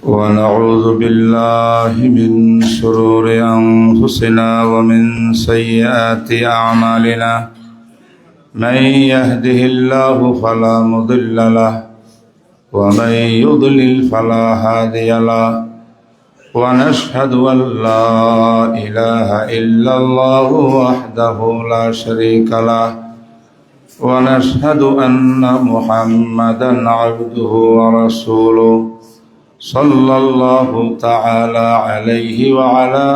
ونعوذ بالله من شرور أنفسنا ومن سيئات أعمالنا من يهده الله فلا مضل له ومن يضلل فلا هادي له ونشهد أن لا إله إلا الله وحده لا شريك له ونشهد أن محمدا عبده ورسوله صلى الله تعالى عليه وعلى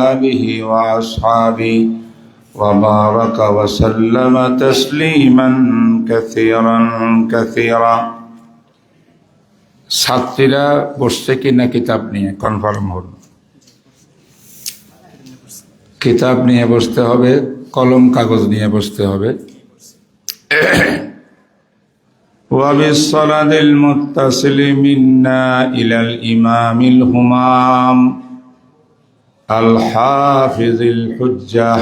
آله وأصحابه وبارك وسلم تسليما كثيرا كثيرا ছাত্রীরা বসছে কিনা কিতাব নিয়ে কনফার্ম হল। কিতাব নিয়ে বসতে হবে, কলম কাগজ নিয়ে বসতে হবে। وبالصلاه المتصل منا الى الامام الهمام الحافظ الحجه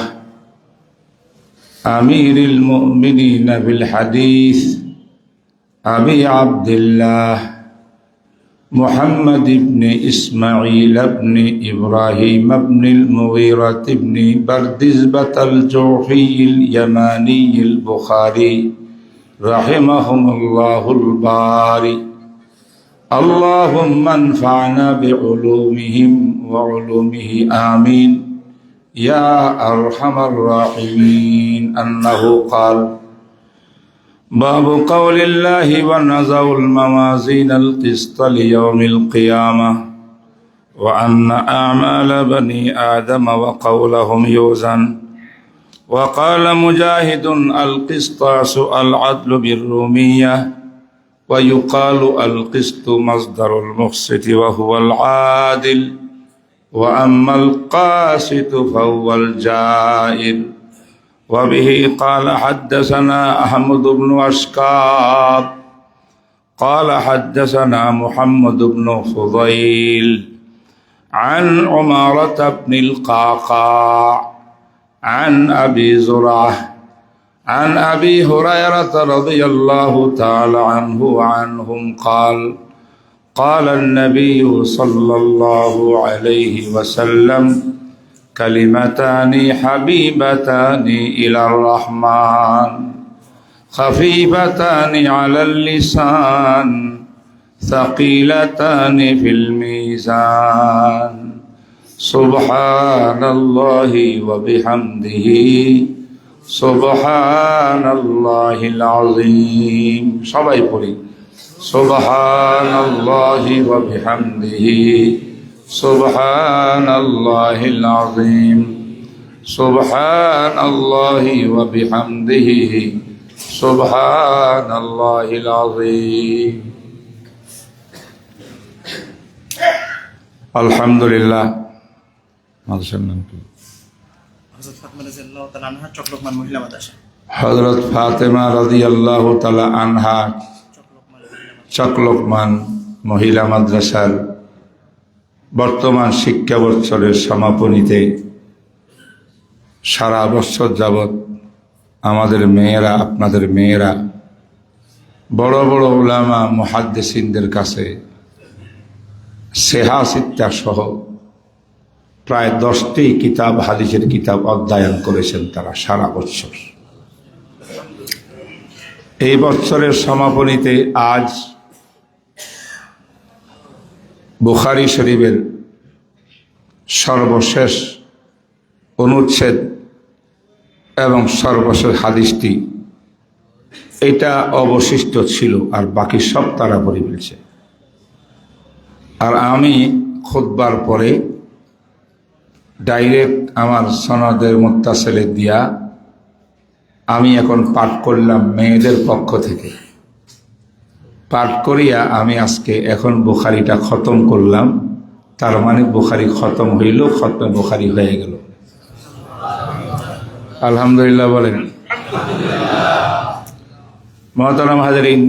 امير المؤمنين بالحديث ابي عبد الله محمد بن اسماعيل بن ابراهيم بن المغيرة بن بردزبة الجوحي اليماني البخاري رحمهم الله الباري اللهم انفعنا بعلومهم وعلومه آمين يا أرحم الراحمين أنه قال باب قول الله ونضع الموازين القسط ليوم القيامة وأن أعمال بني آدم وقولهم يوزن وقال مجاهد القسطاس العدل بالرومية ويقال القسط مصدر المقسط وهو العادل وأما القاسط فهو الجائر وبه قال حدثنا أحمد بن أشكاب قال حدثنا محمد بن فضيل عن عمارة بن القعقاع عن أبي زرعة عن أبي هريرة رضي الله تعالى عنه وعنهم قال قال النبي صلى الله عليه وسلم كلمتان حبيبتان إلى الرحمن خفيفتان على اللسان ثقيلتان في الميزان سبحان الله وبحمده سبحان الله العظيم সবাই পড়ি سبحان الله وبحمده سبحان الله العظيم سبحان الله وبحمده سبحان الله العظيم الحمد لله হযরত ফাতেমা রাদিয়াল্লাহু তাআলা আনহা চকলোকমান মহিলা মাদ্রাসার বর্তমান শিক্ষা বৎসরের সমাপনীতে সারা বৎসর যাবৎ আমাদের মেয়েরা, আপনাদের মেয়েরা বড় বড় উলামা মুহাদ্দিসিনদের কাছে সেহা সিত্তা সহ প্রায় 10টি কিতাব, হাদিসের কিতাব অধ্যয়ন করেছেন তারা সারা বৎসর। এই বৎসরের সমাপনীতে আজ বুখারী শরীফের সর্বশেষ অনুচ্ছেদ এবং সর্বশেষ হাদিসটি এটা অবশিষ্ট ছিল, আর বাকি সব তারা পড়ে ফেলছে। আর আমি খুতবার পরে ডাইরেক্ট আমার সনদের মুত্তাসিলে দিয়া আমি এখন পাঠ করলাম মেয়েদের পক্ষ থেকে। পাঠ করিয়া আমি আজকে এখন বুখারীটা খতম করলাম। তার মানে বুখারী খতম হইল, খতমে বুখারী হয়ে গেল। আলহামদুলিল্লাহ বলেন। মুহতারাম হাজরিন,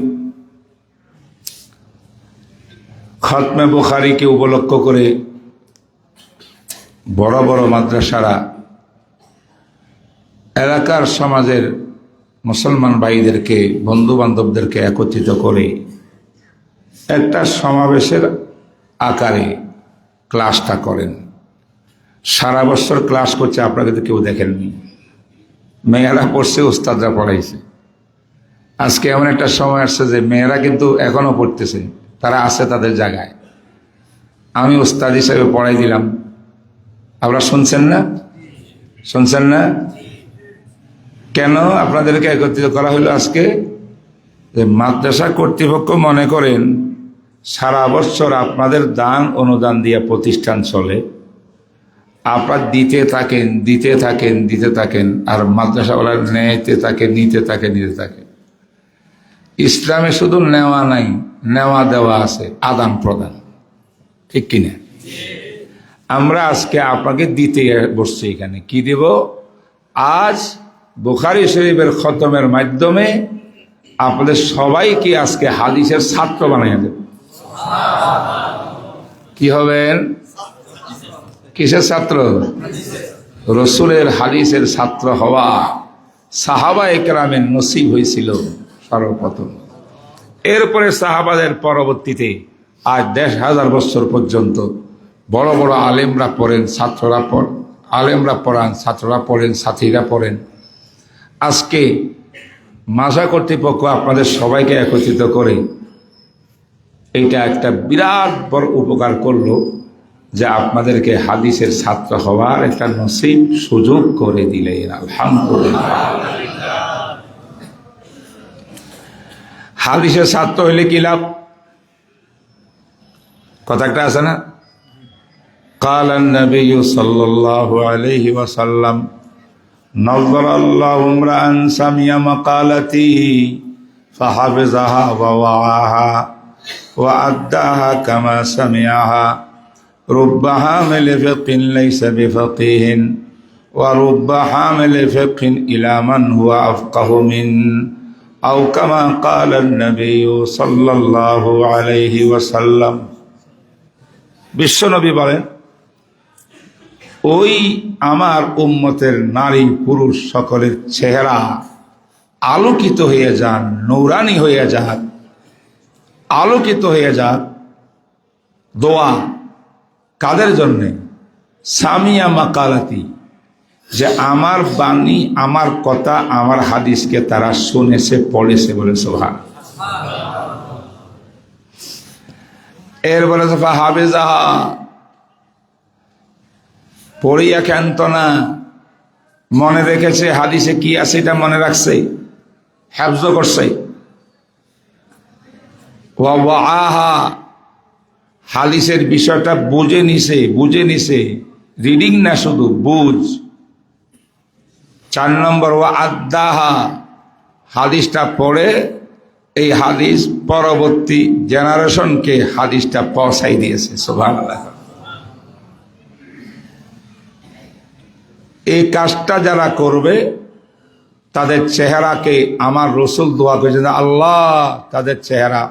খতমে বুখারীকে উপলক্ষ করে বড় বড় মাদ্রাসারা এলাকার সমাজের মুসলমান ভাইদেরকে, বন্ধু বান্ধবদেরকে একত্রিত করে একটা সমাবেশের আকারে ক্লাসটা করেন। সারা বছর ক্লাস করছে, আপনাকে তো কেউ দেখেননি। মেয়েরা পড়ছে, উস্তাদরা পড়াইছে। আজকে এমন একটা সময় আসছে যে মেয়েরা কিন্তু এখনো পড়তেছে, তারা আছে তাদের জায়গায়। আমি উস্তাদ হিসেবে পড়াই দিলাম, আপনারা শুনছেন না? শুনছেন না? কেন আপনাদেরকে একত্রিত করা হলো আজকে? যে মাদ্রাসা কর্তৃপক্ষ মনে করেন সারা বছর আপনাদের দান অনুদান দিয়ে প্রতিষ্ঠান চলে, আপনার দিতে থাকেন দিতে থাকেন দিতে থাকেন, আর মাদ্রাসাওয়ালা নিতে থাকে নিতে থাকে নিতে থাকে। ইসলামে শুধু নেওয়া নাই, নেওয়া দেওয়া আছে, আদান প্রদান, ঠিক কিনা? আমরা আজকে আপনাকে দিতে বসছি। এখানে কি দেব? আজ বুখারী শরীফের খতমের মাধ্যমে আপনাদের সবাইকে আজকে হাদিসের ছাত্র বানিয়ে দেব। কি হবেন? কিসের ছাত্র? রসুলের হাদিসের ছাত্র হওয়া সাহাবায়ে কেরামের নসিব হয়েছিল সর্বপ্রথম। এরপরে সাহাবাদের পরবর্তীতে আজ ১০,০০০ বছর পর্যন্ত বড় বড় আলেমরা পড়েন, ছাত্ররা আলেমরা পড়ান, ছাত্ররা পড়েন, সাথীরা পড়েন। আজকে মাদ্রাসা কর্তৃপক্ষ আপনাদের সবাইকে একত্রিত করে এইটা একটা বিরাট বড় উপকার করলো, যে আপনাদেরকে হাদিসের ছাত্র হওয়ার একটা নসিব সুযোগ করে দিলেন। আলহামদুলিল্লাহ। হাদিসের ছাত্র হইলে কি লাভ? কথা একটা আছে না? قال النبي صلى الله عليه وسلم نظر الله امرأ سمع مقالتي فحفظها ووعاها وأداها كما سمعها رب حامل فقه ليس بفقيه ورب حامل فقه إلى من هو أفقه من أو كما قال النبي صلى الله عليه وسلم। বিশ্বনবী বলেন, ওই আমার উম্মতের নারী পুরুষ সকলের চেহারা আলোকিত হয়ে যান, নূরানি হয়ে যাক, আলোকিত হয়ে যাক। দোয়া কাদের জন্যে? সামিয়া মাকালাতি, যে আমার বাণী, আমার কথা, আমার হাদিসকে তারা শুনেছে, পড়েছে। বলে সুবহান। এর বলে হাফেজাহা, পড়িয়া ক্ষান্ত না, মনে রেখেছে, হাদিসে কি আছে এটা মনে রাখছে, হেফজ করছে। ওয়াআহা, হাদিসের বিষয়টা বুঝে নিছে, রিডিং না শুধু বুঝ। ৪ নম্বর ওয়াআদ্দাহা, হাদিসটা পড়ে এই হাদিস পরবর্তী জেনারেশনকে হাদিসটা পৌঁছাই দিয়েছে। সুবহানাল্লাহ। এই কাজটা যারা করবে তাদের চেহারাকে আমার রসুল দোয়া করেছেন, আল্লাহ তাদের চেহারা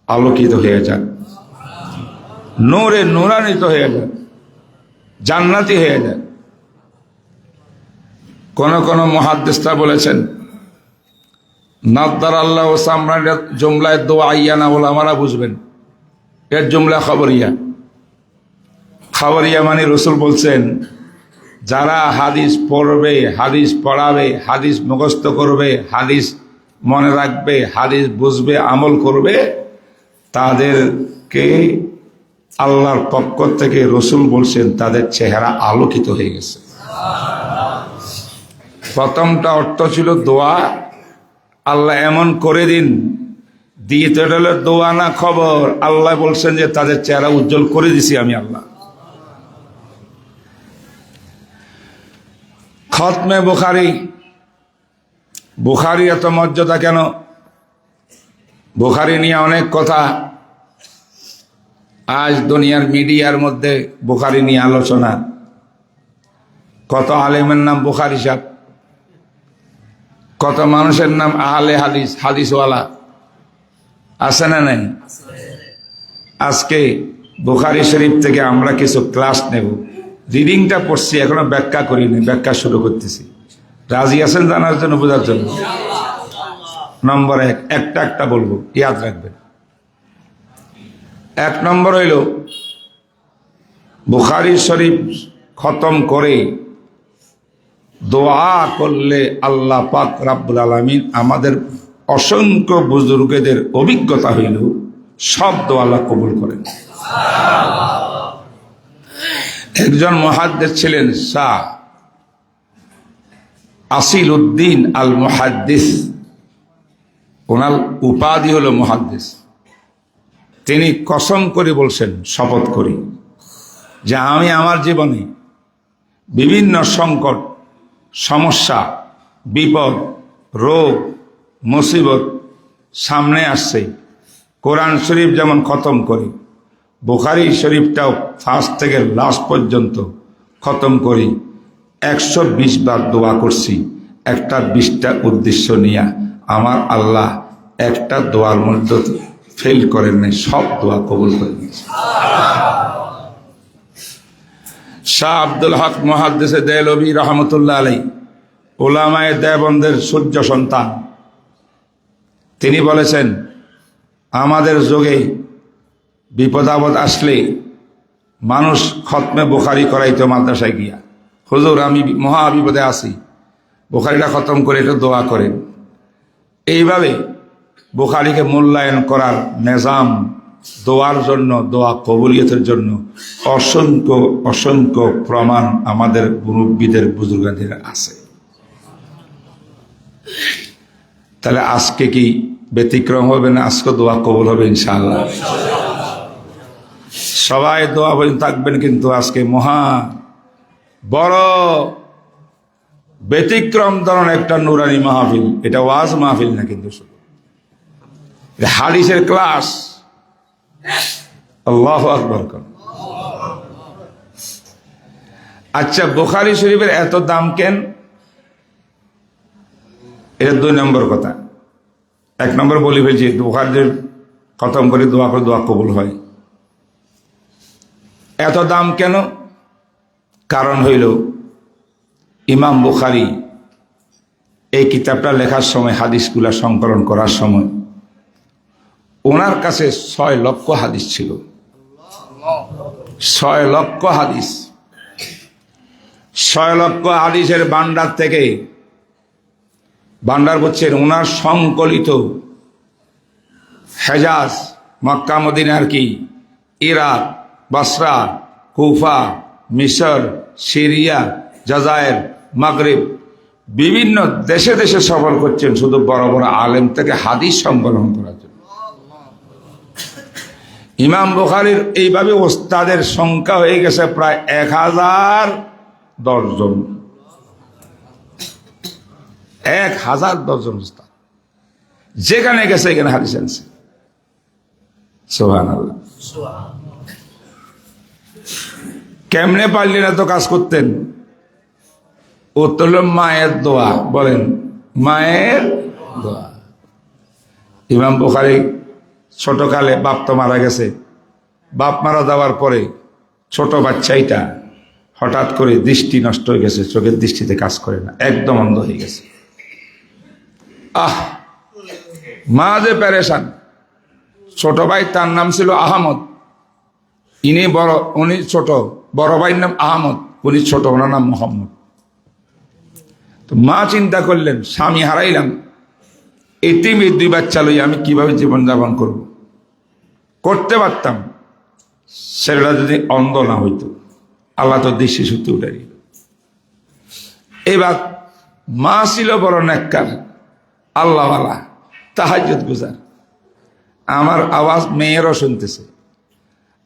আলোকিত হয়ে যাক, নূরে নূরান্বিত হয়ে যাক, জান্নাতি হয়ে যাক। কোন কোন মুহাদ্দিসরা বলেছেন, নাদ্দার আল্লাহ সামরান জুমলায় দোয়া আইয়ানা ওলামারা বুঝবেন, এর জুমলা খবরিয়া মানে রসুল বলছেন, যারা হাদিস পড়বে, হাদিস পড়াবে, হাদিস মুখস্থ করবে, হাদিস মনে রাখবে, হাদিস বুঝবে, আমল করবে, তাদেরকে আল্লাহর পক্ষ থেকে রসুল বলছেন তাদের চেহারা আলোকিত হয়ে গেছে। প্রথমটা অর্থ ছিল দোয়া, আল্লাহ এমন করে দিন। দ্বিতীয়টা হলো দোয়া না খবর, আল্লাহ বলছেন যে তাদের চেহারা উজ্জ্বল করে দিছি আমি আল্লাহ। খতমে বুখারী এত মর্যাদা কেন? বুখারী নিয়ে অনেক কথা, আজ দুনিয়ার মিডিয়ার মধ্যে বুখারী নিয়ে আলোচনা। কত আলেমের নাম বুখারী সাহেব, কত মানুষের নাম আহলে হাদিস, হাদিসওয়ালা আছে না নাই? আজকে বুখারী শরীফ থেকে আমরা কিছু ক্লাস নেব। রিডিংটা পড়ছি, এখনো ব্যাখ্যা করিনি, ব্যাখ্যা শুরু করতেছি। রাজি আছেন জানার জন্য, বোঝার জন্য? নম্বর 1, একটা বলবো, ইয়াদ রাখবেন। এক নম্বর হইল বুখারী শরীফ খতম করে দোয়া করলে আল্লাহ পাক রব্বুল আলামিন, আমাদের অসংখ্য বুজুর্গদের অভিজ্ঞতা হইল সব দোয়া আল্লাহ কবুল করেন। একজন মুহাদ্দিস ছিলেন শাহ আসিল উদ্দিন আল মুহাদ্দিস, ওনার উপাধি হলো মুহাদ্দিস। তিনি কসম করে বলছেন, শপথ করি যে আমি আমার জীবনে বিভিন্ন সংকট, সমস্যা, বিপদ, রোগ, মুসিবত সামনে আসছে, কোরআন শরীফ যেমন খতম করি, বুখারী শরীফটাও ফার্স্ট থেকে লাস্ট পর্যন্ত খতম করি, 120 বার দোয়া করছি, একটা 20টা উদ্দেশ্য নিয়ে। আমার আল্লাহ একটা দোয়ার মধ্যে ফেল করেন নাই, সব দোয়া কবুল করে নিয়েছে। শাহ আব্দুল হক মুহাদ্দিস দেহলভী রহমতুল্লাহ আলাইহি, উলামায়ে দেওবন্দের সূর্য সন্তান, তিনি বলেছেন আমাদের যুগে বিপদ আপদ আসলে মানুষ খতমে বুখারী করাইতো মাদ্রাসায় গিয়া, হুজুর আমি মহা বিপদে আছি, বুখারীটা খতম করে এটা দোয়া করেন। এইভাবে বুখারীকে মূল্যায়ন করার নিজাম, দোয়ার জন্য, দোয়া কবুলিয়তের জন্য অসংখ্য অসংখ্য প্রমাণ আমাদের মুরব্বীদের বুজুর্গদের আছে। তাহলে আজকে কি ব্যতিক্রম হবে না? আজকে দোয়া কবুল হবে ইনশাআল্লাহ। সবাই দোয়া বলে থাকবেন, কিন্তু আজকে মহা বড় ব্যতিক্রম ধরনের একটা নুরানি মাহফিল। এটা ওয়াজ মাহফিল না, কিন্তু শুধু হাদিসের ক্লাস। আল্লাহু আকবার। আচ্ছা, বুখারী শরীফের এত দাম কেন? এটা 2 নম্বর কথা। 1 নম্বর বলি ফেলছি, বুখারীর খতম করে দোয়া করে দোয়া কবুল হয়। এত দাম কেন? কারণ হইল ইমাম বুখারী এই কিতাবটা লেখার সময়, হাদিসগুলা সংকলন করার সময় ওনার কাছে 6 লক্ষ হাদিস ছিল। 6 লক্ষ হাদিস। 6 লক্ষ হাদিসের ভান্ডার থেকে, ভান্ডার বলছেন ওনার সংকলিত হেজাজ, মক্কা মদিনার কি, ইরাক, বাসরা, কুফা, মিশর, সিরিয়া, জাজায়ের, মাগরিব, বিভিন্ন দেশে দেশে সফর করছেন শুধু বড় বড় আলেম থেকে হাদিস সংকলন করার জন্য। ইমাম বুখারীর এইভাবে ওস্তাদের সংখ্যা হয়ে গেছে প্রায় 1010 জন। 1010 জন ওস্তাদ, যেখানে গেছে এখানে হাদিস আনছে। সুবহানাল্লাহ। কেমনে পারলেন এত কাজ করতেন? উত্তর হল মায়ের দোয়া। বলেন, মায়ের দোয়া। ইমাম বুখারী ছোটকালে বাপ তো মারা গেছে, বাপ মারা যাওয়ার পরে ছোট বাচ্চাইটা হঠাৎ করে দৃষ্টি নষ্ট হয়ে গেছে, চোখের দৃষ্টিতে কাজ করে না, একদম অন্ধ হয়ে গেছে। মা যে পেরেশান। ছোট ভাই, তার নাম ছিল আহমদ, উনি ছোট, বড় ভাইয়ের নাম আহমদ, উনি ছোট, ওনার নাম মোহাম্মদ। তো মা চিন্তা করলেন, স্বামী হারাইলাম, এতিম 2 বাচ্চা লই আমি কিভাবে জীবনযাপন করব? করতে পারতাম, ছেলেটা যদি অন্ধ না হইতো। আল্লাহ তো দৃষ্টি সত্যি উঠে দিল। এবার মা ছিল বড় নেককার, আল্লাহওয়ালা, তাহাজ্জুদ গুজার। আমার আওয়াজ মেয়েরও শুনতেছে,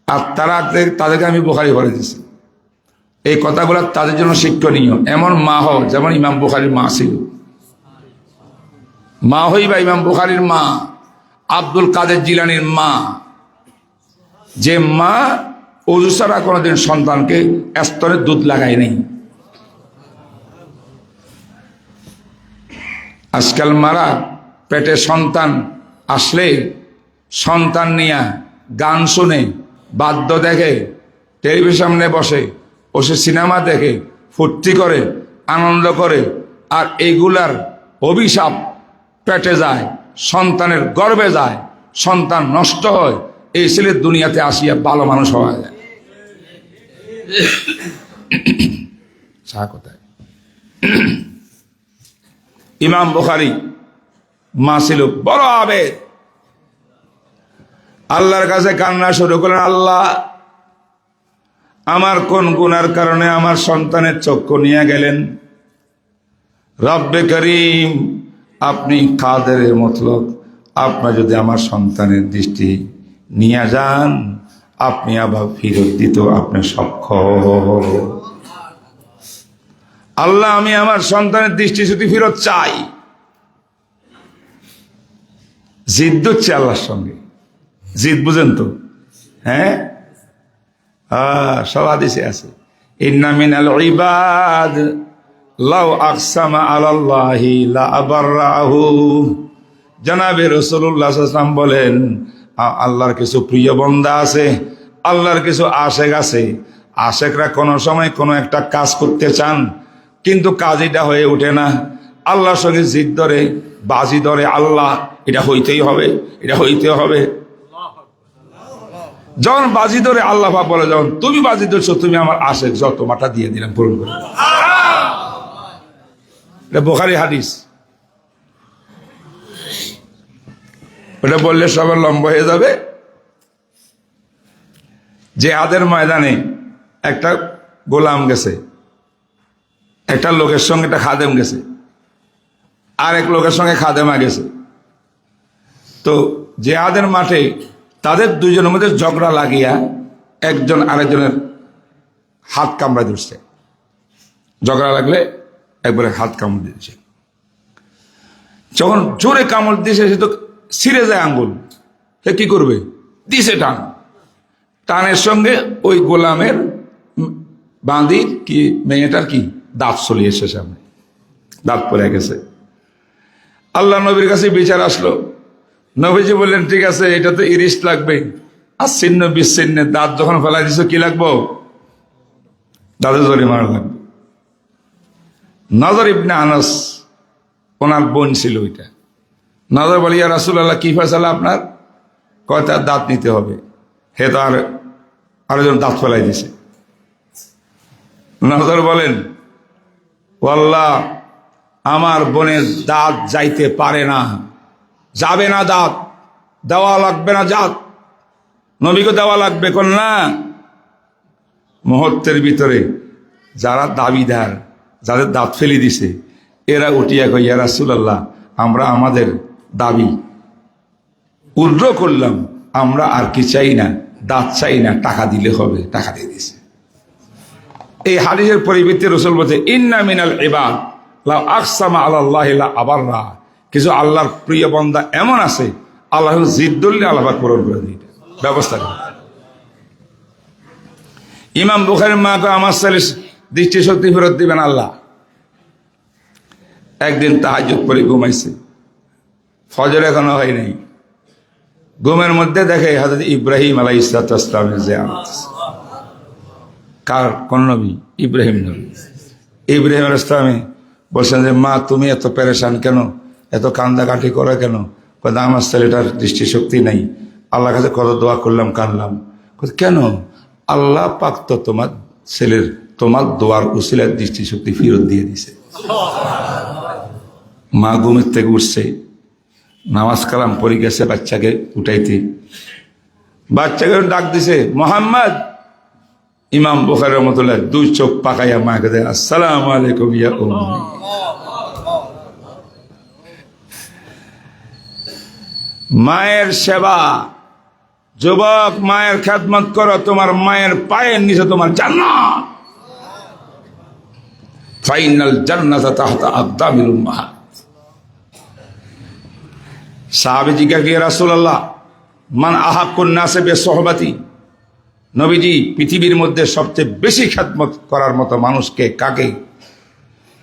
আর তাদেরকে আমি বুখারী পড়ে দিছি। এই কথাগুলো তাদের জন্য শিক্ষণীয়। এমন মা হও যেমন ইমাম বুখারীর মা ছিল। মা হইবা ইমাম বুখারীর মা, আব্দুল কাদের জিলানীর মা, যে মা ওযু ছাড়া কোনোদিন সন্তানকে স্তনে দুধ লাগায় নাই। আজকাল মারা পেটে সন্তান আসলে সন্তান নিয়ে গান শুনে, বাদ্য দেখে, টেলিভিশন সামনে বসে সিনেমা দেখে, ফুর্তি করে, আনন্দ করে, আর এগুলার অভিশাপ পেটে যায়, সন্তানের গর্ভে যায়, সন্তান নষ্ট হয়, এই ছেলে দুনিয়াতে আসিয়া ভালো মানুষ হওয়া যায়। কোথায় ইমাম বুখারী মা ছিল বড় আবেদ, আল্লাহর কাছে কান্না শুরু করলেন, আল্লাহ আমার কোন গুনার কারণে আমার সন্তানের চক্ষু নিয়ে গেলেন? রব্বে করিম, আপনি কাদেরের মতলব, আপনার যদি আমার সন্তানের দৃষ্টি নিয়ে যান, আপনি আবার ফিরত দিত আপনি সক্ষম। আল্লাহ আমি আমার সন্তানের দৃষ্টি যদি ফিরত চাই। জিদ হচ্ছে আল্লাহর সঙ্গে, জিদ বুঝেন তো? হ্যাঁ, সব হাদিসে আছে, ইন্না মিনাল ইবাদ লাউ আকসামা আলাল্লাহি লা আবাররাহু। জনাবে রাসূলুল্লাহ সাল্লাল্লাহু আলাইহি ওয়াসাল্লাম বলেন, আল্লাহর কিছু প্রিয় বান্দা আছে, আল্লাহর কিছু আশেক আছে। আশেকরা কোন সময় কোনো একটা কাজ করতে চান, কিন্তু কাজটা হয়ে ওঠে না। আল্লাহর সঙ্গে জিদ ধরে, বাজি ধরে, আল্লাহ এটা হইতেই হবে, এটা হইতে হবে। যখন বাজি ধরে আল্লাহ বলে, যখন তুমি বাজি ধরছো, তুমি আমার আশেক যত মাটা দিয়ে দিলাম, পূরণ করে। এটা বুখারী হাদিস। ওটা বললে সবার লম্বা হয়ে যাবে। জিহাদের ময়দানে একটা গোলাম গেছে, একটা লোকের সঙ্গে একটা খাদেম গেছে, আর এক লোকের সঙ্গে খাদেমা গেছে। তো জিহাদের মাঠে তাদের দুজনের মধ্যে ঝগড়া লাগিয়া একজন আরেকজনের হাত কামড়া দিচ্ছে। ঝগড়া লাগলে একবারে হাত কামড় দিয়েছে। যখন জোরে কামড় দিয়েছে, সে তো ছিঁড়ে যায় আঙ্গুল, সে কি করবে? দিছে টান। টানের সঙ্গে ওই গোলামের বাঁধির কি মেয়েটার কি দাঁত চলিয়েছে, সামনে দাঁত পড়ে গেছে। আল্লাহ নবীর কাছে বিচার আসলো। নবীজি বললেন, ঠিক আছে, এটা তো ইরিশ লাগবে, আর ছিন্ন বিচ্ছিন্ন দাঁত যখন ফেলাই দিছ, কি লাগবো? দাঁতে জরিমানা লাগবে। নজর ইবনে আনাস, ওনার বোন ছিল ওইটা। নজর বলি, ইয়া রাসূলুল্লাহ, কি ফয়সালা আপনার? কয়, তার দাঁত নিতে হবে। হে তো আরেকজন দাঁত ফেলাই দিছে। নজর বলেন, আল্লাহ আমার বোনের দাঁত যাইতে পারে না, যাবে না, দাঁত দেওয়া লাগবে না, জাত নবীকে দেওয়া লাগবে। কোন না, মুহূর্তের ভিতরে যারা দাবিদার, যাদের দাঁত ফেলে দিছে, এরা উঠিয়া কই, ইয়া রাসূলুল্লাহ, আমরা আমাদের দাবি উদ্র করলাম, আমরা আর কি চাই না, দাঁত চাই না, টাকা দিলে হবে। টাকা দিয়ে দিছে। এই হাদিসের পরিবর্তে রাসূল বলছে, ইন্না মিনাল ইবাদ লাউ আকসামা আলাল্লাহি লা আবাররা। কিছু আল্লাহর প্রিয় বান্দা এমন আছে, আল্লাহ জিদ ধরলে আল্লাহ পূরণ করে দিই, ব্যবস্থা করে। ইমাম বুখারীর মা কয়, আমার ছেলের দৃষ্টি শক্তি ফেরত দিবেন আল্লাহ। একদিন তাহাজ্জুদ পড়ে ঘুমাইছে, ফজর এখনো হয় নাই। ঘুমের মধ্যে দেখে হযরত ইব্রাহিম আলাইহিস সালামের জিয়ারত। কার? কোন নবী? ইব্রাহিম নবী। ইব্রাহিম আলাইহিস সালাম বলছেন যে, মা তুমি এত পেরেশান কেন, এত কান্দাকাটি করে কেন? কথা, আমার ছেলেটার দৃষ্টিশক্তি নাই, আল্লাহর কাছে কত দোয়া করলাম, কাঁদলাম। কেন? আল্লাহ পাক তো তোমার ছেলের, তোমার দোয়ার উসিলার দৃষ্টিশক্তি ফেরত দিয়ে দিছে। মা ঘুমের থেকে উঠছে, নামাজ কালাম পড়ে গেছে বাচ্চাকে উঠাইতে। বাচ্চাকে ডাক দিছে, মোহাম্মদ। ইমাম বুখারী রাহমাতুল্লাহ দুই চোখ পাকাইয়া মাকে দেয়, আসসালামু আলাইকুম ইয়া উম্মি। মায়ের সেবা, যুবক, মায়ের খেদমত করো, তোমার মায়ের পায়ের নিচে তোমার জান্নাত। ফাইনাল জান্নাতা তাহতা আকদামিল উম্মাহাত। সাহাবী জিজ্ঞাসা করে, রাসূলুল্লাহ, মান আহাক্কুন নাসি বিসহবাতি? নবীজি, পৃথিবীর মধ্যে সবচেয়ে বেশি খেদমত করার মতো মানুষকে, কাকে?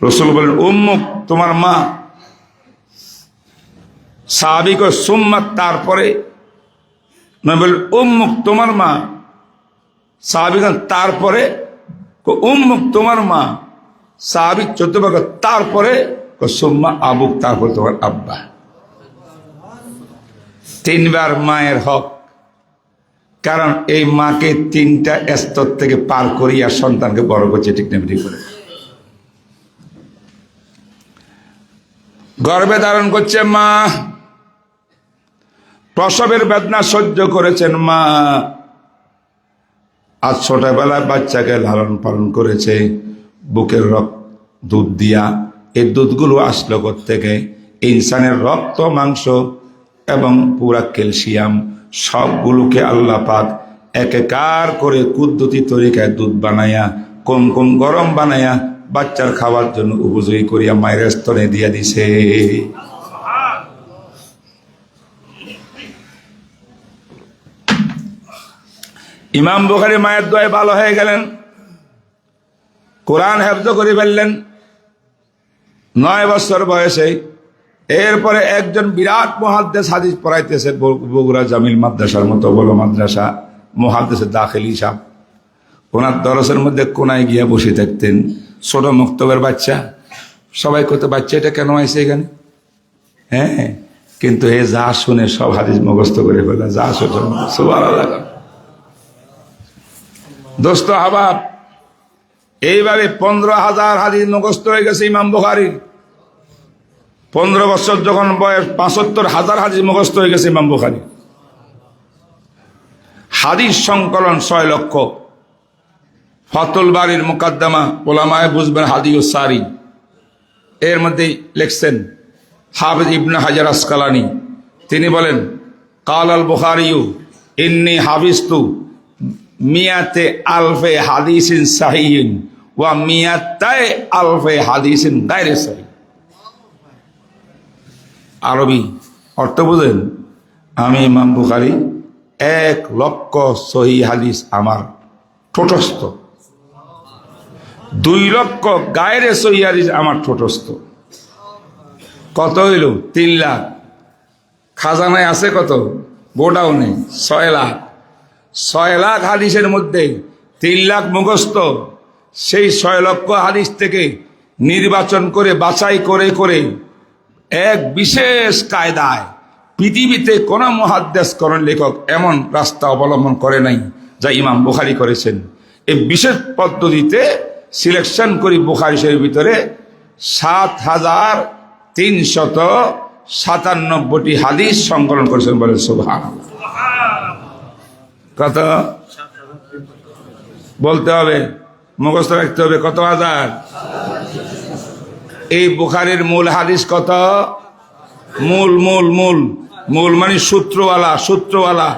রাসূল বলেন, উম্মুক, তোমার মা। সাহাবী কয়, সুম্মা, তারপরে? নবী বলেন, উম্মুক, তোমার মা। সাহাবী কয়, তারপরে? উম্মুক, তোমার মা। সাহাবী 14 বার কয়, তারপরে? সুম্মা আবুক, তারপর তোমার আব্বা। 3 বার মায়ের হক। কারণ এই মাকে 3টা স্তর থেকে পার করিয়া সন্তানকে বড় করছে, ঠিক নেমনি করে গর্ভে ধারণ করছে মা, প্রসবের বেদনা সহ্য করেছেন মা, আজ ছোটবেলায় বাচ্চাকে লালন পালন করেছে বুকের দুধ দিয়া। এই দুধগুলো আসলো থেকে ইনসানের রক্ত মাংস এবং পুরা ক্যালসিয়াম সবগুলোকে আল্লাহ পাক একাকার করে কুদ্দুতি তরিকায় দুধ বানাইয়া কম গরম বানাইয়া বাচ্চার খাওয়ার জন্য উপযোগী করিয়া মায়ের স্তনে দিয়া দিছে। ইমাম বুখারী মায়ের দোয়ায় ভালো হয়ে গেলেন, কোরআন হেফজ করে ফেললেন 9 বছর বয়সে। এরপরে একজন বিরাট মুহাদ্দিস হাদিস পড়াইতেছে বগুড়া জামিল মাদ্রাসার মতো বড় মাদ্রাসা, মুহাদ্দিস দাখিলি সাহেব। ওনার দরসের মধ্যে কোনায় গিয়া বসে থাকতেন ছোট মক্তবের বাচ্চা, সবাই কত বাচ্চা এটা কেন আইছে এখানে, হ্যাঁ, কিন্তু এ যা শুনে সব হাদিস মুখস্থ করে ফেলে, যা শুনে সুবহানাল্লাহ। দোস্ত আহবাব, এইভাবে 15,000 হাদিস মুখস্থ হয়ে গেছে ইমাম বুখারীর। 15 বছর যখন বয়স 75,000 হাদিস মুখস্থ হয়ে গেছে ইমাম বুখারী। হাদিস সংকলন 6 লক্ষ। ফাতুল বারীর মুকাদ্দমা, ওলামায়ে বুঝবেন হাদিউস সারি, এর মধ্যে লিখছেন হাফিজ ইবনে হাজার আসকালানি, তিনি বলেন কাল আল বুখারী ইন্নী হাফিজতু মিয়াতে আলফে হাদিসিন সাহিহিন ওয়া মিয়াতায় আলফে হাদিসিন গায়রে সাহিহ। আরবি অর্থ বুঝেন, আমি ইমাম বুখারী 1 লক্ষ সহি হাদিস আমার ঠোঁটস্থ, 2 লক্ষ গায়রে সহি হাদিস আমার ঠোঁটস্থ। কত হইল? 3 লাখ। খাজানায় আছে কত? গোডাউনে 6 লাখ। 6 লাখ হাদিসের মধ্যে 3 লাখ মুখস্থ। সেই 6 লক্ষ হাদিস থেকে নির্বাচন করে বাছাই করে করে এক বিশেষ কায়দায়, পৃথিবীতে কোন মুহাদ্দিস কোন লেখক এমন রাস্তা অবলম্বন করে নাই যা ইমাম বুখারী করেছেন। এই বিশেষ পদ্ধতিতে সিলেকশন করি বুখারী শরীফের ভিতরে 7,397টি হাদিস সংকলন করেছেন, বলেন সুবহানাল্লাহ। কত বলতে হবে, মুখস্থ রাখতে হবে, কত হাজার? এই বুখারীর মূল হাদিস কত? মূল মূল মূল মূল মানে সূত্রওয়ালা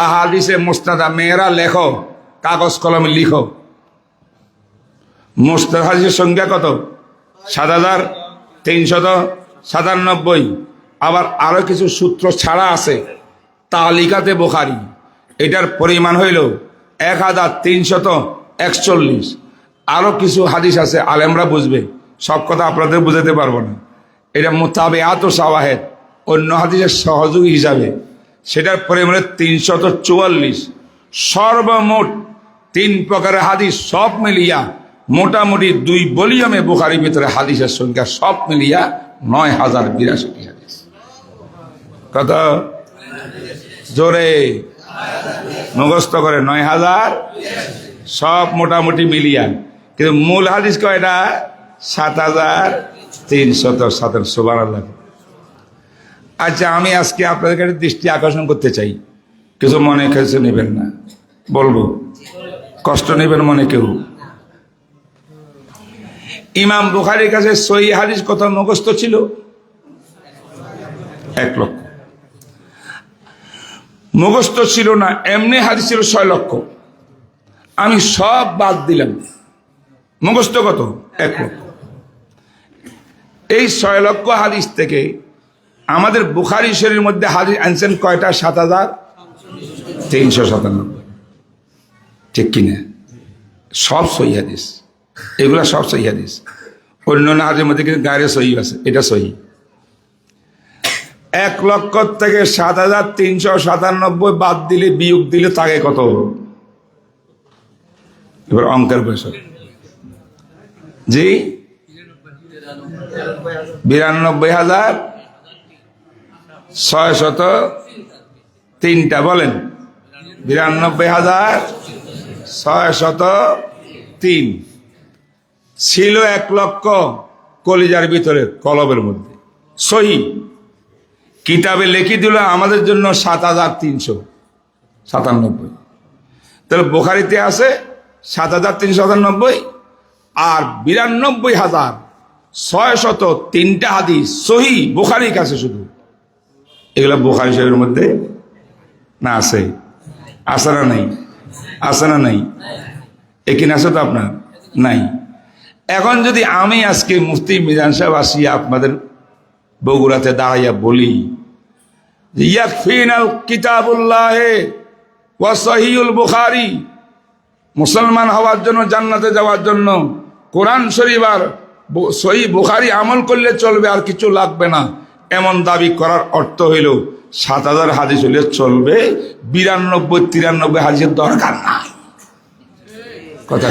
আহাদিসে মুস্তাদা। মেয়েরা লেখো, কাগজ কলমে লিখো। মুস্তাদ হাদিসের সংখ্যা কত? 7,397। আবার আরো কিছু সূত্র ছাড়া আছে তালিকাতে বুখারী, এটার পরিমাণ হইল 1,341। আরো কিছু হাদিস আছে, আলেমরা বুঝবে, সব কথা আপনাদের বুঝাতে পারবো না। এটা মুতাবিআত ও শাওয়াহিদ, অন্য হাদিসের সহযোগী হিসাবে, সেটার পরিমাণ 344। সর্বমোট 3 প্রকারের হাদিস সব মিলিয়া মোটামুটি 2 ভলিউমে বুখারীর ভিতরে হাদিসের সংখ্যা সব মিলিয়া 9,082 হাদিস। কত? জোরে মুখস্থ করে 9,000 সব মোটামুটি মিলিয়া। কিন্তু মূল হাদিস কয়টা? 7,397। সুবহানাল্লাহ। আচ্ছা, আমি আজকে আপনাদের কাছে দৃষ্টি আকর্ষণ করতে চাই, কিছু মনে কিছু নেবেন না, বলবো, কষ্ট নেবেন মনে কেউ। ইমাম বুখারীর কাছে সহিহ হাদিস কত মুখস্থ ছিল? 1 লক্ষ। মুখস্থ ছিল না, এমনি হাদিস ছিল 6 লক্ষ। আমি সব বাদ দিলাম, মুখস্থ কত? 1 লক্ষ। এই 6 লক্ষ হাদিস থেকে আমাদের বুখারী শরীফের মধ্যে হাদিস আনছেন কয়টা? 7,397। ঠিক কিনা? সব সহিহ হাদিস, এগুলা সব সহিহ হাদিস। অন্য হাদিসের মধ্যে কিন্তু গায়রে সহিহ আছে, এটা সহিহ। 1 লক্ষ থেকে 7,397 বাদ দিলে, বিয়োগ দিলে তাকে কত? এবার অঙ্কের বয়স জি 92,603টা বলেন। 92,603 ছিল 1 লক্ষ কলিজার ভিতরে কলবের মধ্যে সহি কিতাবে লিখে দিল আমাদের জন্য 7,397। তাহলে বুখারীতে আছে 7,397 আর 92,603টা হাদিস সহি বুখারীর কাছে শুধু। এগুলা বুখারী শরীফের মধ্যে না আছে? আছে না নাই? আছে না নাই? এখানে আছে তো আপনার নাই। এখন যদি আমি আজকে মুফতি মিজান সাহেব আসিয়া আপনাদের বগুড়াতে দাঁড়াইয়া বলি ইয়াকফিনাল কিতাবুল্লাহ ওয়া সহিহুল বুখারী, মুসলমান হওয়ার জন্য জান্নাতে যাওয়ার জন্য কোরআন শরীফ আর সহিহ বুখারী আমল করলে চলবে, আর কিছু লাগবে না, এমন দাবি করার অর্থ হইল 7,000 হাদিস হইলে চলবে, 92-93 হাদিসের দরকার নাই। কথা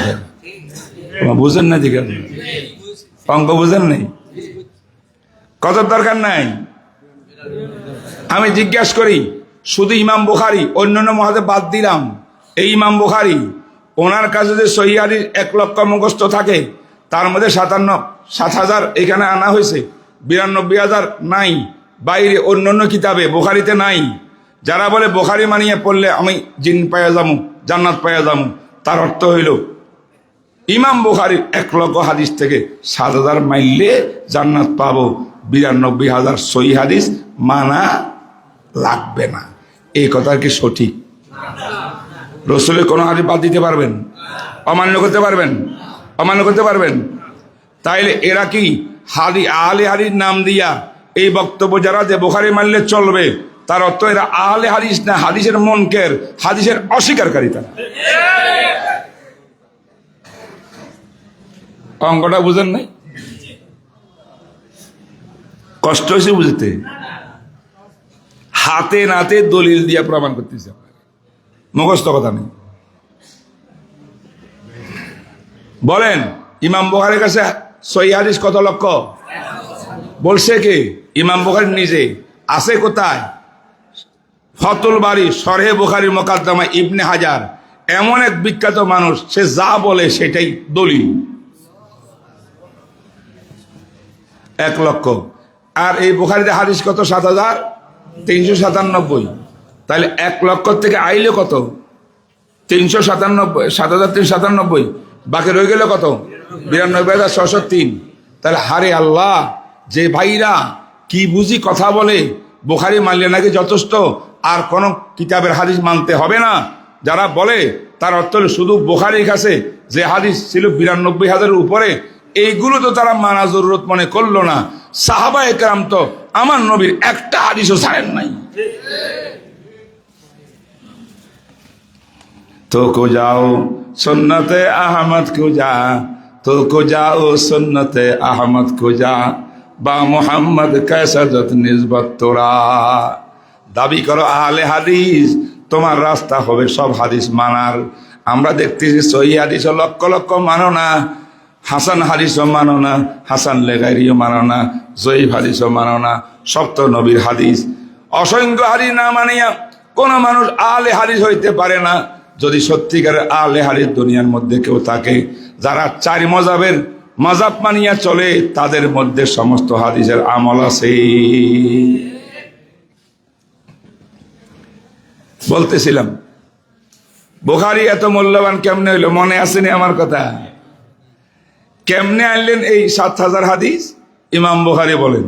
বুঝেন না? দিকে অঙ্ক বুঝেন নাই? কত দরকার নাই? আমি জিজ্ঞাসা করি, শুধু ইমাম বুখারী, অন্যান্য মহাদেব বাদ দিলাম, এই ইমাম বুখারী ওনার কাছে যে সহিহ হাদিস 1 লক্ষ মুখস্থ থাকে, তার মধ্যে 7,000 এখানে আনা হয়েছে, 92,000 নাই বাইরে অন্যান্য কিতাবে, বুখারীতে নাই। যারা বলে বুখারী মানিয়ে পড়লে আমি জিন পাইয়া যাবো, জান্নাত পাইয়া যাবো, তার অর্থ হইল ইমাম বুখারীর 1 লক্ষ হাদিস থেকে 7,000 মাইলে জান্নাত পাবো, 92,000 সহিহ হাদিস মানা লাগবে না। এই কথা কি সঠিক? রসুলের কোন হাদিস বাদ দিতে পারবেন? অমান্য করতে পারবেন? অমান্য করতে পারবেন? তাইলে এরা কি আহলে হাদিস নাম দিয়া এই বক্তব্য যারা যে বুখারী মানলে চলবে, তার অর্থ এরা আহলে হাদিস না, হাদিসের মুনকার, হাদিসের অস্বীকারী তারা। অঙ্কটা বুঝেন নাই? কষ্ট হয়েছে বুঝতে? হাতে নাতে দলিল দিয়া প্রমাণ করতেছে, মুখস্থ কথা নেই। বলেন ইমাম বুখারীর কাছে সহিহ হাদিস কত লক্ষ? বলছে কে? ইমাম বুখারী নিজে। আছে কোথায়? ফতুল বারী শরহে বুখারী মুকাদ্দমা ইবনে হাজার, এমন এক বিখ্যাত মানুষ, সে যা বলে সেটাই দলিল। 1 লক্ষ। আর এই বুখারীতে হাদিস কত? 7,397। তাহলে 1 লক্ষ থেকে আইলে কত? 397, 7,397। বাকি রয়ে গেল কত? 92,603। তাহলে হারে আল্লাহ, যে ভাইরা কি বুঝি কথা বলে বুখারী মানলে নাকি যথেষ্ট, আর কোন কিতাবের হাদিস মানতে হবে না, যারা বলে তার অর্থ হল শুধু বুখারীর কাছে যে হাদিস ছিল 92,000-এর উপরে, এইগুলো তো তারা মানা জরুরত মনে করলো না। সাহাবায়ে কেরাম তো আমার নবীর একটা হাদিসও ছাড়েন নাই। তো কো যাও সুন্নতে আহমদ কো যা, তো কো যাও সুন্নতে আহমদ কো যা, বা মোহাম্মদ कैसा जत निस्बत তোরা। দাবি করো আহলে হাদিস, তোমার রাস্তা হবে সব হাদিস মানার। আমরা দেখতেছি সহিহ হাদিসও লক্ষ লক্ষ মানো না, হাসান হাদিসও মানো না, হাসান লেগাইরিও মানো না, জয়ীফ হাদিসও মানো না, সব তো নবীর হাদিস। অসংখ্য হাদিস না মানিয়া কোন মানুষ আহলে হাদিস হইতে পারে না। যদি সত্যিকারের আহলে হাদিস দুনিয়ার মধ্যে কেউ থাকে, যারা 4 মজাবের মজাব মানিয়া চলে, তাদের মধ্যে সমস্ত হাদিসের আমল আছে। বলতেছিলাম বুখারী এত মূল্যবান কেমনে হইল? মনে আসেনি আমার কথা? কেমনে আনলেন এই 7,000 হাদিস? ইমাম বুখারী বলেন,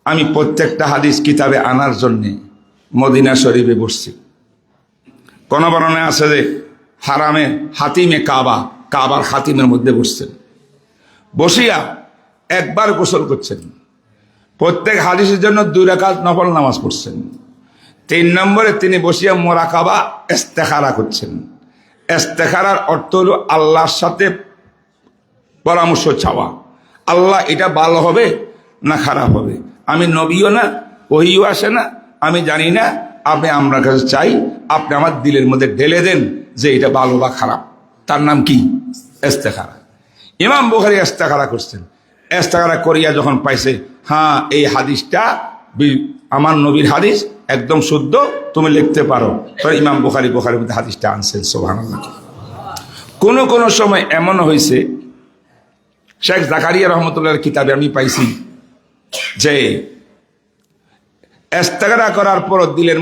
আমি প্রত্যেকটা হাদিস কিতাবে আনার জন্য মদিনা শরীফে বসছি। কোন বর্ণনায় আছে যে হারামে হাতিমে কাবার হাতিমের মধ্যে বসছেন, বসিয়া একবার গোসল করছেন, প্রত্যেক হাদিসের জন্য 2 রাকাত নফল নামাজ পড়ছেন। 3 নম্বরে তিনি বসিয়া মুরাকাবা ইস্তেখারা করছেন। ইস্তেখারার অর্থ হলো আল্লাহর সাথে পরামর্শ চাওয়া, আল্লাহ এটা ভালো হবে না খারাপ হবে, আমি নবীও না, ওহিও আসে না, আমি জানি না, আপনি আমার কাছে চাই, আপনি আমার দিলের মধ্যে ঢেলে দেন যে এটা ভালো বা খারাপ। তার নাম কি? ইস্তেখারা। ইমাম বুখারী ইস্তেখারা করছেন। ইস্তেখারা করিয়া যখন পাইছে, হ্যাঁ এই হাদিসটা আমার নবীর হাদিস, একদম শুদ্ধ, তুমি লিখতে পারো। ইমাম বুখারীর মধ্যে হাদিসটা আনছেন। সুবহানাল্লাহ। কোন সময় এমন হয়েছে, শেখ জাকারিয়া রহমতুল্লাহর কিতাবে আমি পাইছি যে ইস্তেগফার করার পর দিলের